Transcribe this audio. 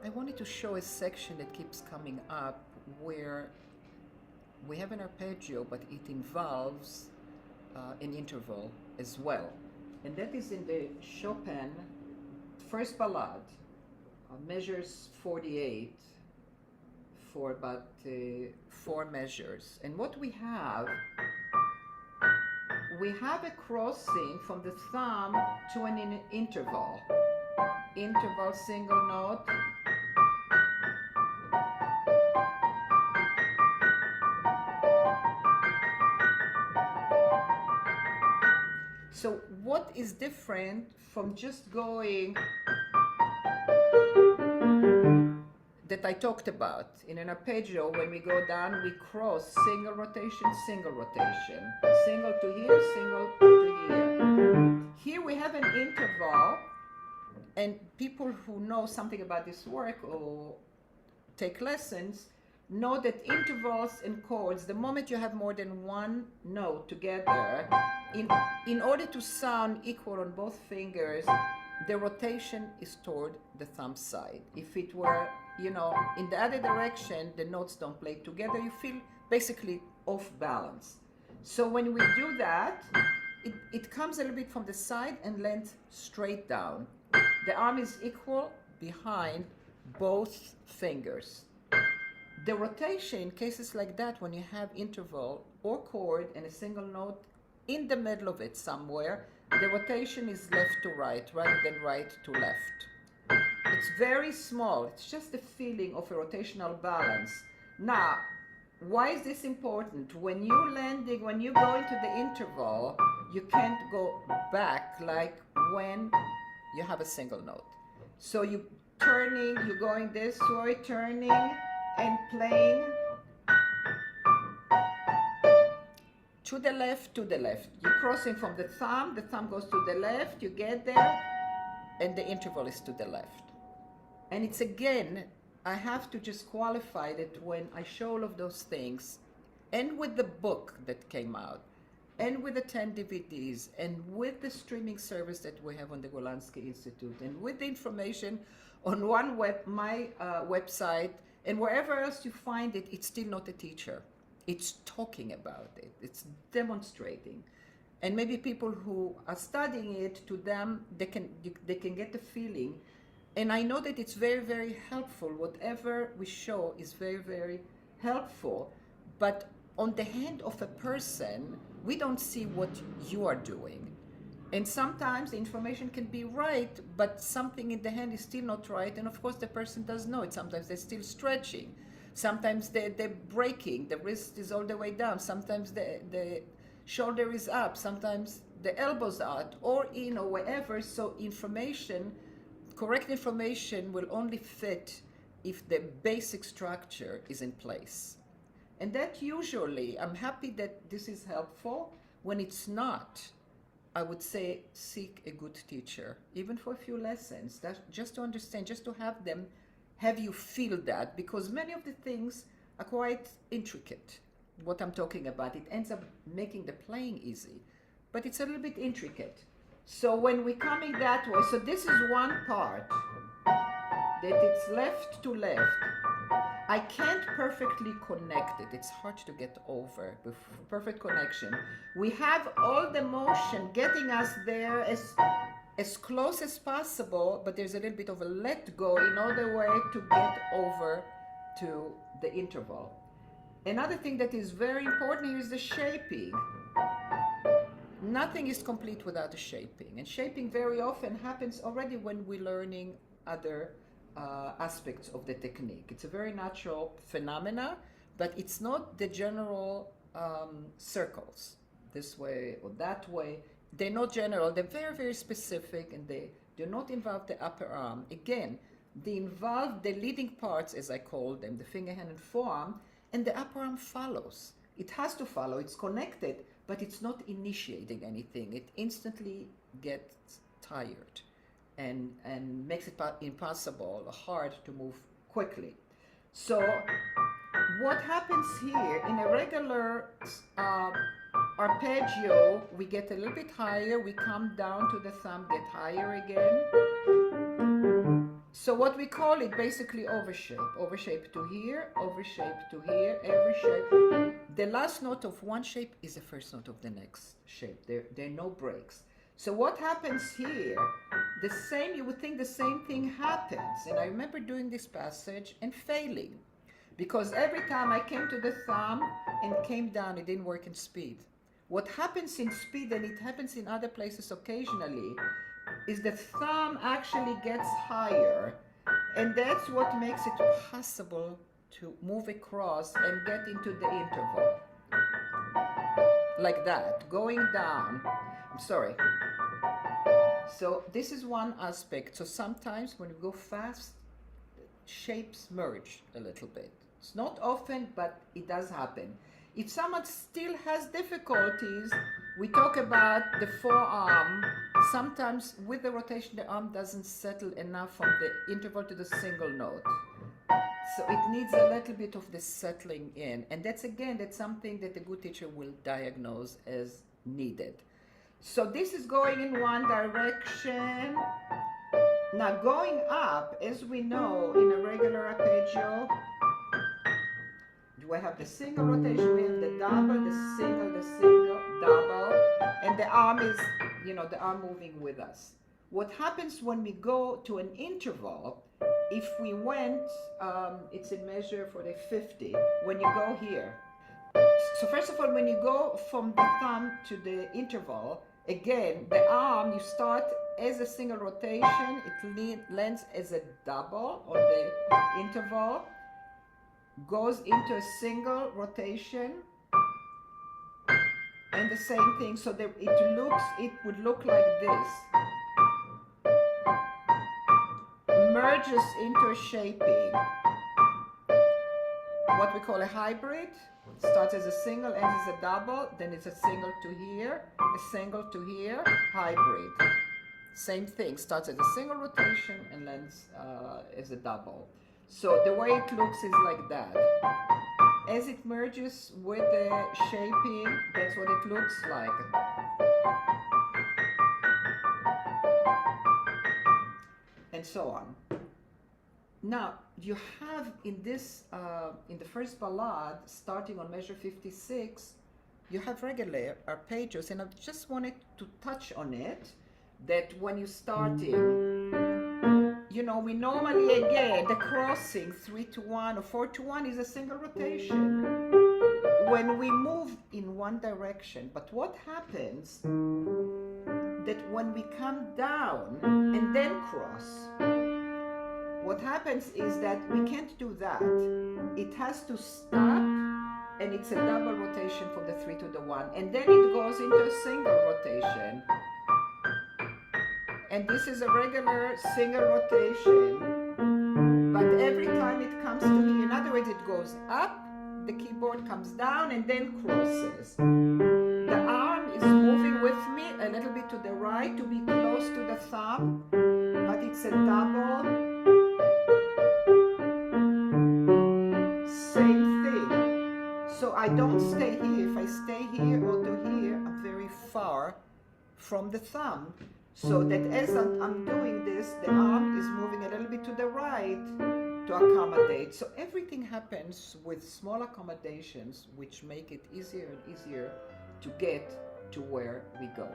I wanted to show a section that keeps coming up where we have an arpeggio, but it involves an interval as well. And that is in the Chopin first ballade, measures 48 for about 4 measures. And what we have a crossing from the thumb to an interval. Interval, single note. So what is different from just going that I talked about in an arpeggio? When we go down, we cross single rotation, single to here, single to here. Here we have an interval, and people who know something about this work or take lessons know that intervals and chords, the moment you have more than one note together, in order to sound equal on both fingers, the rotation is toward the thumb side. If it were, in the other direction, the notes don't play together, you feel basically off balance. So when we do that, it comes a little bit from the side and lands straight down. The arm is equal behind both fingers. The rotation, in cases like that, when you have interval or chord and a single note in the middle of it somewhere, the rotation is left to right rather than right to left. It's very small. It's just a feeling of a rotational balance. Now, why is this important? When you go into the interval, you can't go back like when you have a single note. So you're going this way, turning and playing to the left. You're crossing from the thumb goes to the left, you get there, and the interval is to the left. And it's again, I have to just qualify that when I show all of those things, and with the book that came out, and with the 10 DVDs, and with the streaming service that we have on the Golandsky Institute, and with the information on my website, and wherever else you find it, it's still not a teacher. It's talking about it. It's demonstrating. And maybe people who are studying it, to them, they can get the feeling. And I know that it's very, very helpful. Whatever we show is very, very helpful. But on the hand of a person, we don't see what you are doing. And sometimes the information can be right, but something in the hand is still not right. And of course, the person does know it. Sometimes they're still stretching. Sometimes they're breaking. The wrist is all the way down. Sometimes the shoulder is up. Sometimes the elbow's out or in or wherever. So correct information will only fit if the basic structure is in place. And that usually, I'm happy that this is helpful. When it's not, I would say seek a good teacher, even for a few lessons, just to understand, just to have you feel that, because many of the things are quite intricate, what I'm talking about. It ends up making the playing easy, but it's a little bit intricate. So when we're coming that way, so this is one part, that it's left to left. I can't perfectly connect it. It's hard to get over with perfect connection. We have all the motion getting us there as close as possible, but there's a little bit of a let go in order way to get over to the interval. Another thing that is very important here is the shaping. Nothing is complete without the shaping, and shaping very often happens already when we're learning other aspects of the technique. It's a very natural phenomena, but it's not the general circles, this way or that way. They're not general, they're very, very specific, and they do not involve the upper arm. Again, they involve the leading parts, as I call them, the finger, hand, and forearm, and the upper arm follows. It has to follow, it's connected, but it's not initiating anything. It instantly gets tired and makes it impossible, hard to move quickly. So what happens here, in a regular arpeggio, we get a little bit higher, we come down to the thumb, get higher again. So what we call it basically overshape. Overshape to here, overshape to here, every shape. The last note of one shape is the first note of the next shape. There are no breaks. So what happens here, the same, you would think the same thing happens. And I remember doing this passage and failing. Because every time I came to the thumb and came down, it didn't work in speed. What happens in speed, and it happens in other places occasionally, is the thumb actually gets higher, and that's what makes it possible to move across and get into the interval. Like that, going down. I'm sorry. So this is one aspect. So sometimes when you go fast, shapes merge a little bit. It's not often, but it does happen. If someone still has difficulties, we talk about the forearm. Sometimes with the rotation, the arm doesn't settle enough from the interval to the single note. So it needs a little bit of the settling in. And that's something that a good teacher will diagnose as needed. So this is going in one direction. Now going up, as we know, in a regular arpeggio, we have the single rotation, we have the double, the single, double, and the arm is, the arm moving with us. What happens when we go to an interval, if we went, it's a measure for the 50, when you go here. So first of all, when you go from the thumb to the interval, again, the arm, you start as a single rotation, it lands as a double on the interval, goes into a single rotation, and the same thing, so that it would look like this. Merges into a shaping. What we call a hybrid. Starts as a single, ends as a double, then it's a single to here, a single to here, hybrid. Same thing, starts as a single rotation and ends as a double. So the way it looks is like that. As it merges with the shaping, that's what it looks like. And so on. Now, you have in this, in the first ballade, starting on measure 56, you have regular arpeggios, and I just wanted to touch on it, that when you start in, we normally, again, the crossing 3-1 or 4-1 is a single rotation. When we move in one direction, but what happens, that when we come down and then cross, what happens is that we can't do that. It has to stop, and it's a double rotation from the 3 to the 1, and then it goes into a single rotation. And this is a regular single rotation, but every time it comes to here, in other words, it goes up, the keyboard comes down, and then crosses. The arm is moving with me a little bit to the right to be close to the thumb, but it's a double. Same thing. So I don't stay here. If I stay here or to here, I'm very far from the thumb. So that as I'm doing this, the arm is moving a little bit to the right to accommodate. So everything happens with small accommodations, which make it easier and easier to get to where we go.